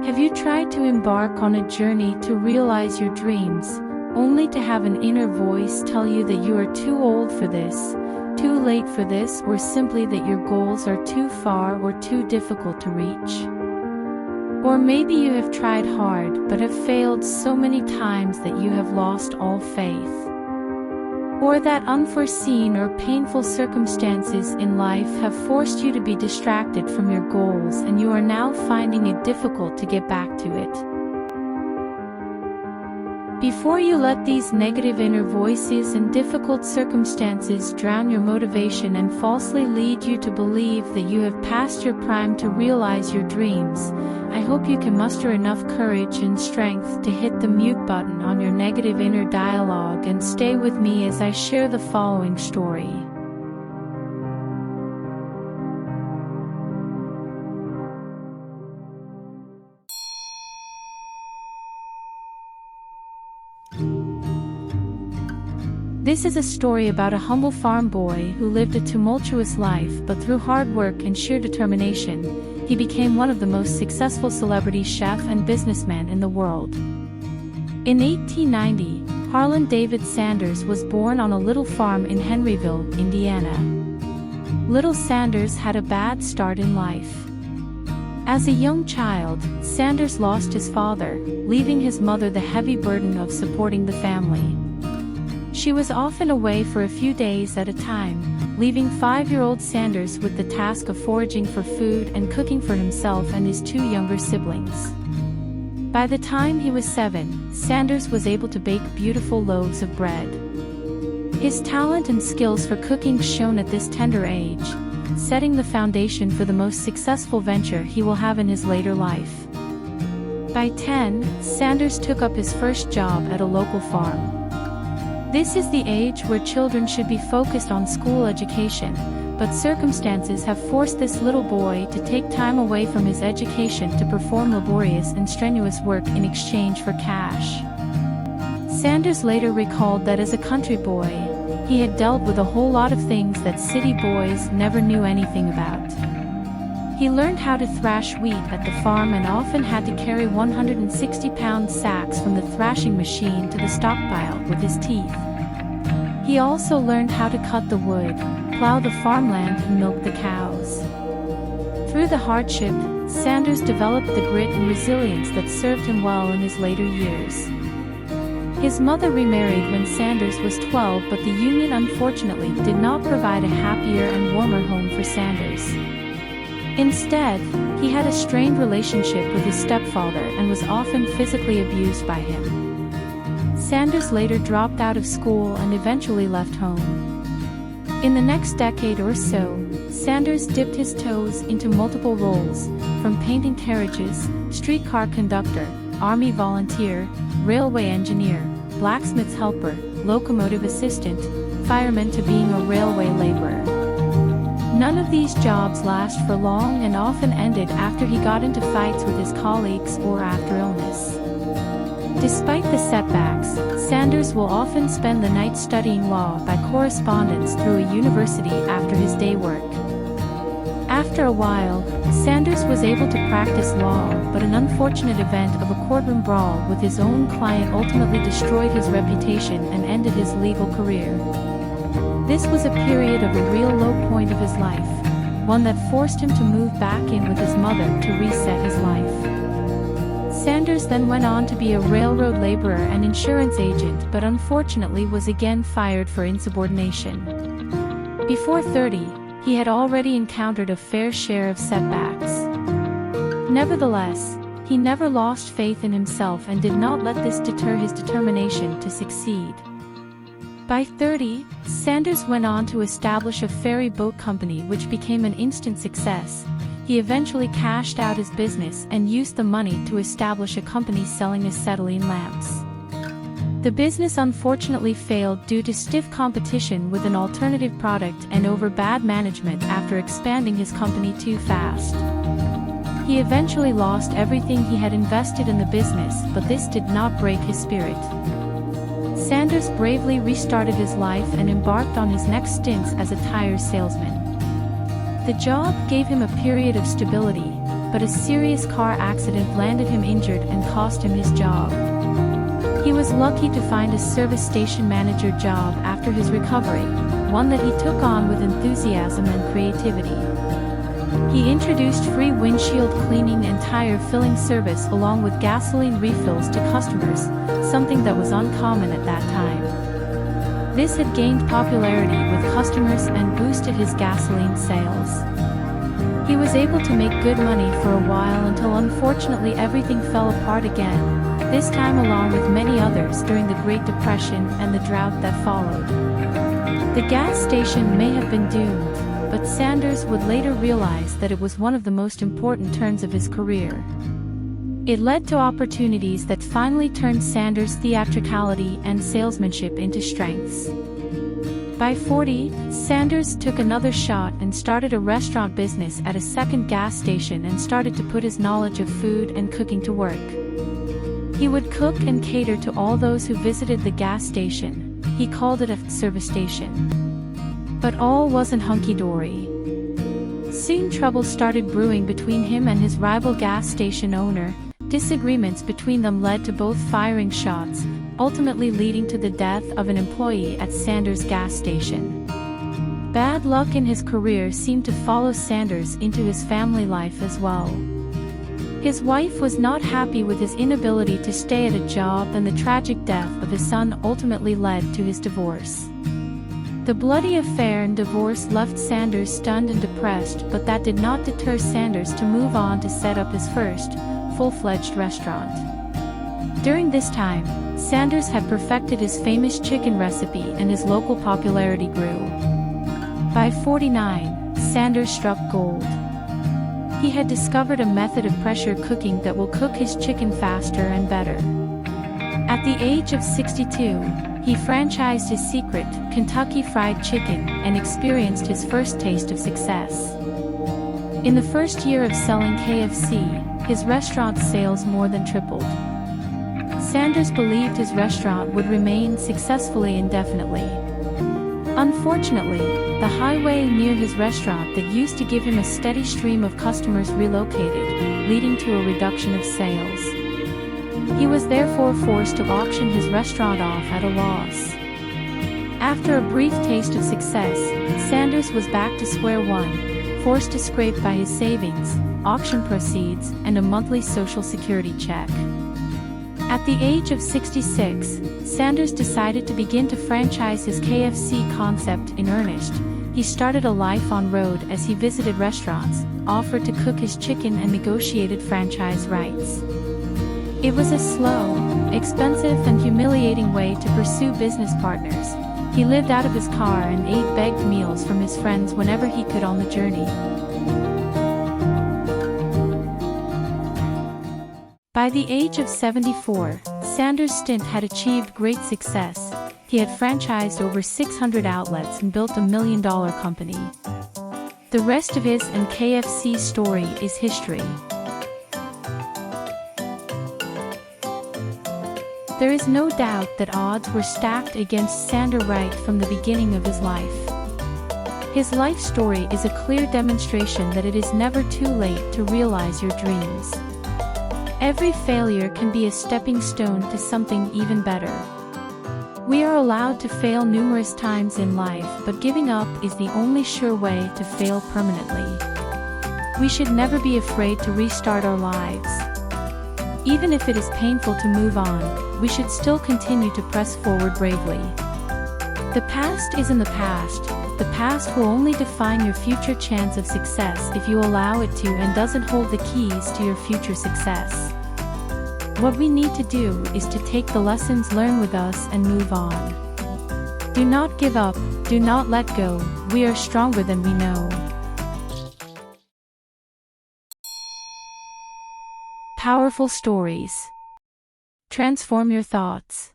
Have you tried to embark on a journey to realize your dreams, only to have an inner voice tell you that you are too old for this, too late for this, or simply that your goals are too far or too difficult to reach? Or maybe you have tried hard but have failed so many times that you have lost all faith. Or that unforeseen or painful circumstances in life have forced you to be distracted from your goals and you are now finding it difficult to get back to it. Before you let these negative inner voices and difficult circumstances drown your motivation and falsely lead you to believe that you have passed your prime to realize your dreams, I hope you can muster enough courage and strength to hit the mute button on your negative inner dialogue and stay with me as I share the following story. This is a story about a humble farm boy who lived a tumultuous life, but through hard work and sheer determination, he became one of the most successful celebrity chef and businessmen in the world. In 1890, Harland David Sanders was born on a little farm in Henryville, Indiana. Little Sanders had a bad start in life. As a young child, Sanders lost his father, leaving his mother the heavy burden of supporting the family. She was often away for a few days at a time, leaving 5-year-old Sanders with the task of foraging for food and cooking for himself and his 2 younger siblings. By the time he was 7, Sanders was able to bake beautiful loaves of bread. His talent and skills for cooking shone at this tender age, setting the foundation for the most successful venture he will have in his later life. By 10, Sanders took up his first job at a local farm. This is the age where children should be focused on school education, but circumstances have forced this little boy to take time away from his education to perform laborious and strenuous work in exchange for cash. Sanders later recalled that as a country boy, he had dealt with a whole lot of things that city boys never knew anything about. He learned how to thrash wheat at the farm and often had to carry 160-pound sacks from the thrashing machine to the stockpile with his teeth. He also learned how to cut the wood, plow the farmland and milk the cows. Through the hardship, Sanders developed the grit and resilience that served him well in his later years. His mother remarried when Sanders was 12, but the union unfortunately did not provide a happier and warmer home for Sanders. Instead, he had a strained relationship with his stepfather and was often physically abused by him. Sanders later dropped out of school and eventually left home. In the next decade or so, Sanders dipped his toes into multiple roles, from painting carriages, streetcar conductor, army volunteer, railway engineer, blacksmith's helper, locomotive assistant, fireman to being a railway laborer. None of these jobs last for long and often ended after he got into fights with his colleagues or after illness. Despite the setbacks, Sanders will often spend the night studying law by correspondence through a university after his day work. After a while, Sanders was able to practice law, but an unfortunate event of a courtroom brawl with his own client ultimately destroyed his reputation and ended his legal career. This was a period of a real low point of his life, one that forced him to move back in with his mother to reset his life. Sanders then went on to be a railroad laborer and insurance agent, but unfortunately was again fired for insubordination. Before 30, he had already encountered a fair share of setbacks. Nevertheless, he never lost faith in himself and did not let this deter his determination to succeed. By 30, Sanders went on to establish a ferry boat company which became an instant success. He eventually cashed out his business and used the money to establish a company selling acetylene lamps. The business unfortunately failed due to stiff competition with an alternative product and over bad management after expanding his company too fast. He eventually lost everything he had invested in the business, but this did not break his spirit. Sanders bravely restarted his life and embarked on his next stints as a tire salesman. The job gave him a period of stability, but a serious car accident landed him injured and cost him his job. He was lucky to find a service station manager job after his recovery, one that he took on with enthusiasm and creativity. He introduced free windshield cleaning and tire filling service along with gasoline refills to customers, something that was uncommon at that time. This had gained popularity with customers and boosted his gasoline sales. He was able to make good money for a while until unfortunately everything fell apart again, this time along with many others during the Great Depression and the drought that followed. The gas station may have been doomed, but Sanders would later realize that it was one of the most important turns of his career. It led to opportunities that finally turned Sanders' theatricality and salesmanship into strengths. By 40, Sanders took another shot and started a restaurant business at a second gas station and started to put his knowledge of food and cooking to work. He would cook and cater to all those who visited the gas station. He called it a service station. But all wasn't hunky-dory. Soon trouble started brewing between him and his rival gas station owner. Disagreements between them led to both firing shots, ultimately leading to the death of an employee at Sanders' gas station. Bad luck in his career seemed to follow Sanders into his family life as well. His wife was not happy with his inability to stay at a job, and the tragic death of his son ultimately led to his divorce. The bloody affair and divorce left Sanders stunned and depressed, but that did not deter Sanders to move on to set up his first, full-fledged restaurant. During this time, Sanders had perfected his famous chicken recipe and his local popularity grew. By 49, Sanders struck gold. He had discovered a method of pressure cooking that will cook his chicken faster and better. At the age of 62, he franchised his secret, Kentucky Fried Chicken, and experienced his first taste of success. In the first year of selling KFC, his restaurant's sales more than tripled. Sanders believed his restaurant would remain successfully indefinitely. Unfortunately, the highway near his restaurant that used to give him a steady stream of customers relocated, leading to a reduction of sales. He was therefore forced to auction his restaurant off at a loss. After a brief taste of success, Sanders was back to square one, forced to scrape by his savings, auction proceeds, and a monthly Social Security check. At the age of 66, Sanders decided to begin to franchise his KFC concept in earnest. He started a life on road as he visited restaurants, offered to cook his chicken, and negotiated franchise rights. It was a slow, expensive, and humiliating way to pursue business partners. He lived out of his car and ate begged meals from his friends whenever he could on the journey. By the age of 74, Sanders' stint had achieved great success. He had franchised over 600 outlets and built $1 million company. The rest of his and KFC's story is history. There is no doubt that odds were stacked against Sanders right from the beginning of his life. His life story is a clear demonstration that it is never too late to realize your dreams. Every failure can be a stepping stone to something even better. We are allowed to fail numerous times in life, but giving up is the only sure way to fail permanently. We should never be afraid to restart our lives. Even if it is painful to move on, we should still continue to press forward bravely. The past is in the past. The past will only define your future chance of success if you allow it to, and doesn't hold the keys to your future success. What we need to do is to take the lessons learned with us and move on. Do not give up, do not let go, we are stronger than we know. Powerful stories. Transform your thoughts.